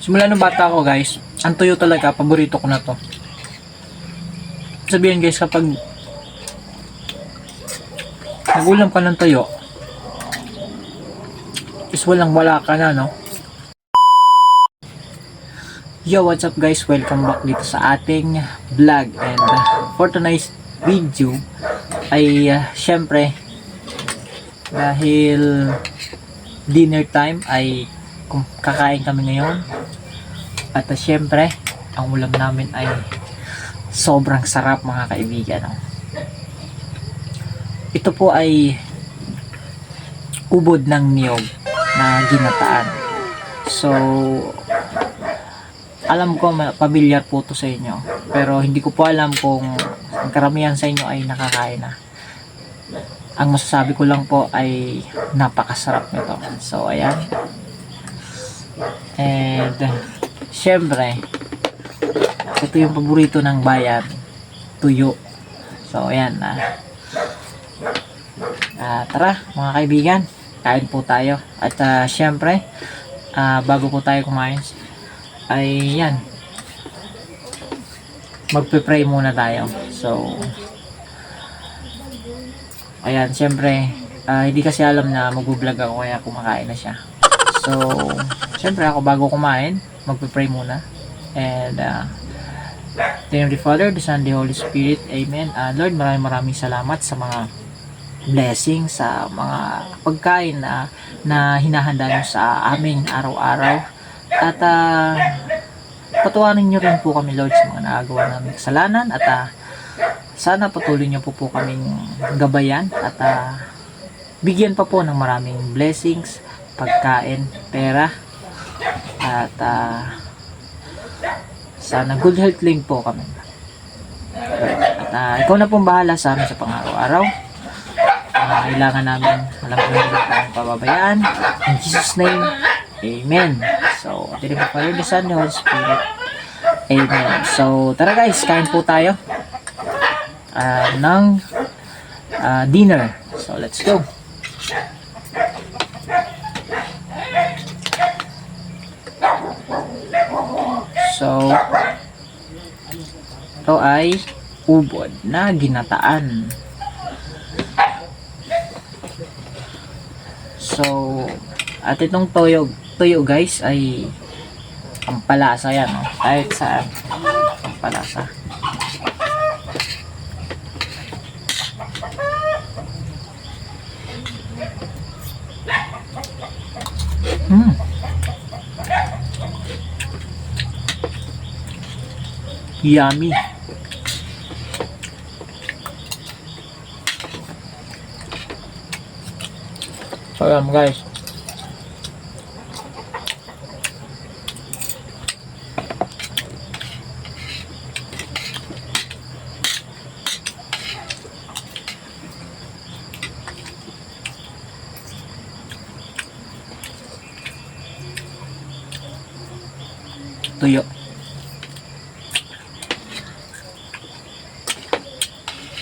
Simula nung bata ako guys, ang tuyo talaga, paborito ko na to. Sabihin guys, kapag nagulam ka ng tuyo, is walang wala ka na, no? Yo, what's up guys? Welcome back dito sa ating vlog. And for tonight's video ay syempre dahil dinner time ay kakain kami ngayon. At syempre, ang ulam namin ay sobrang sarap mga kaibigan. No? Ito po ay ubod ng niyog na ginataan. So, alam ko pamilyar po to sa inyo. Pero hindi ko po alam kung ang karamihan sa inyo ay nakakain na. Ang masasabi ko lang po ay napakasarap nito. So, ayan. And syempre, ito yung paborito ng bayan, tuyo. So, ayan. Tara, mga kaibigan, kain po tayo. At syempre, bago po tayo kumain, ay yan, magpe-pray muna tayo. So, ayan, syempre, hindi kasi alam na mag-vlog ako kaya kumakain na siya. So, syempre ako bago kumain, magpe-pray muna. And in the name of the Father, the Son, the Holy Spirit. Amen. Lord, maraming salamat sa mga blessings, sa mga pagkain na hinahanda nyo sa amin araw-araw. At patuwarin nyo rin po kami, Lord, sa mga nagagawa namin kasalanan. At sana patuloy nyo po kaming gabayan. At bigyan pa po ng maraming blessings, pagkain, pera. At sana good health link po kami. At ikaw na pong bahala sa amin sa pang-araw-araw. Kailangan namin, alam ko hindi tayong pababayaan. In Jesus' name, Amen. So, at the name of the Father, the Son, the Holy Spirit. Amen. So, tara guys, kain po tayo ng dinner. So, let's go. So, ito ay ubod na ginataan. So, at itong tuyo guys ay ang palasa yan. No? Kahit saan, ang palasa. Yummy. So, guys. Tuyo.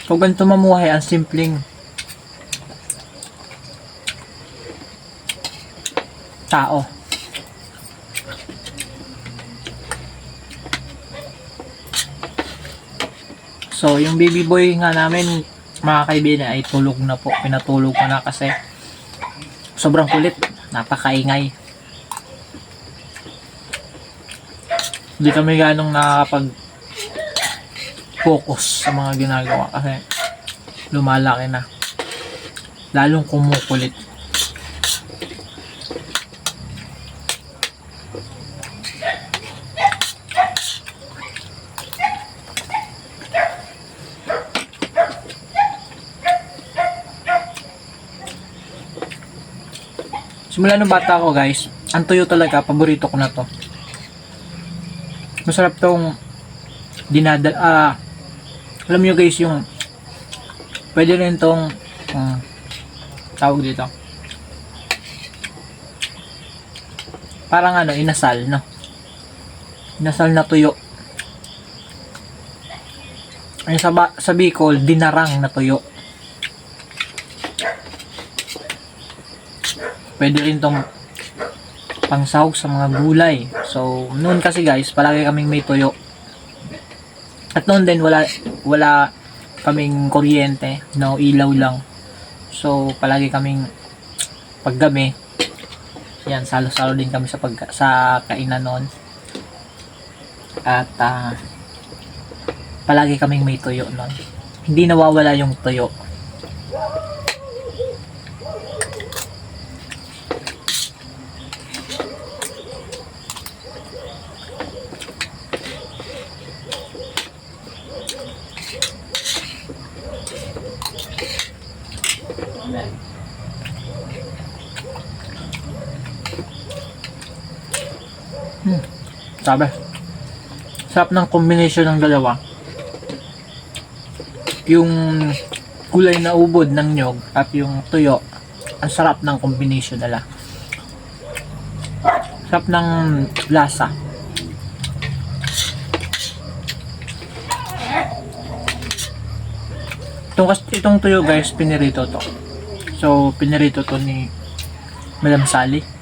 Kung ganito mamuhay, ang simpleng tao. So, yung baby boy nga namin, mga kaibigan, ay tulog na po. Pinatulog ko na kasi sobrang kulit. Napakaingay. Hindi kami ganong nakakapag-focus sa mga ginagawa kasi lumalaki na. Lalong kumukulit. Simula nung bata ako guys, ang tuyo talaga, paborito ko na to. Masarap tong alam nyo guys, yung pwede rin tong tawag dito, parang inasal, no? Inasal na tuyo. Ay sa Bicol, dinarang na tuyo. Pwede rin tong pangsahog sa mga gulay. So, noon kasi guys, palagi kaming may tuyo. At noon din, wala kaming kuryente, no, ilaw lang. So, palagi kaming paggabi, yan, salo-salo din kami sa kainan noon. At palagi kaming may tuyo noon. Hindi nawawala yung tuyo. Sabi, sarap ng combination ng dalawa. Yung kulay na ubod ng nyog at yung tuyo, ang sarap ng combination nila. Sarap ng lasa. Itong tuyo guys, pinirito to. So, pinirito to ni Madam Sally.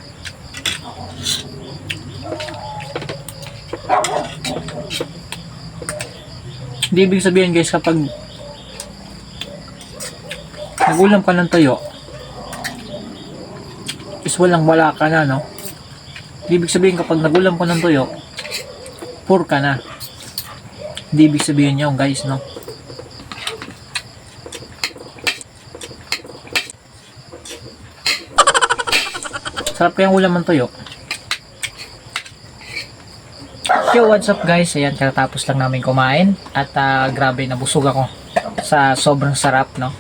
Hindi ibig sabihin guys, kapag nagulam ka ng tuyo is wala ka na, no? Hindi ibig sabihin kapag nagulam ka ng tuyo, poor ka na. Hindi ibig sabihin yun guys, no? Sarap kayang ulam ng tuyo. Yo, what's up guys? Ayan, katapos lang namin kumain. At grabe, nabusog ako sa sobrang sarap, no?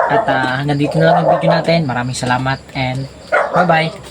At hanggang dito na lang ang video natin. Maraming salamat and bye bye!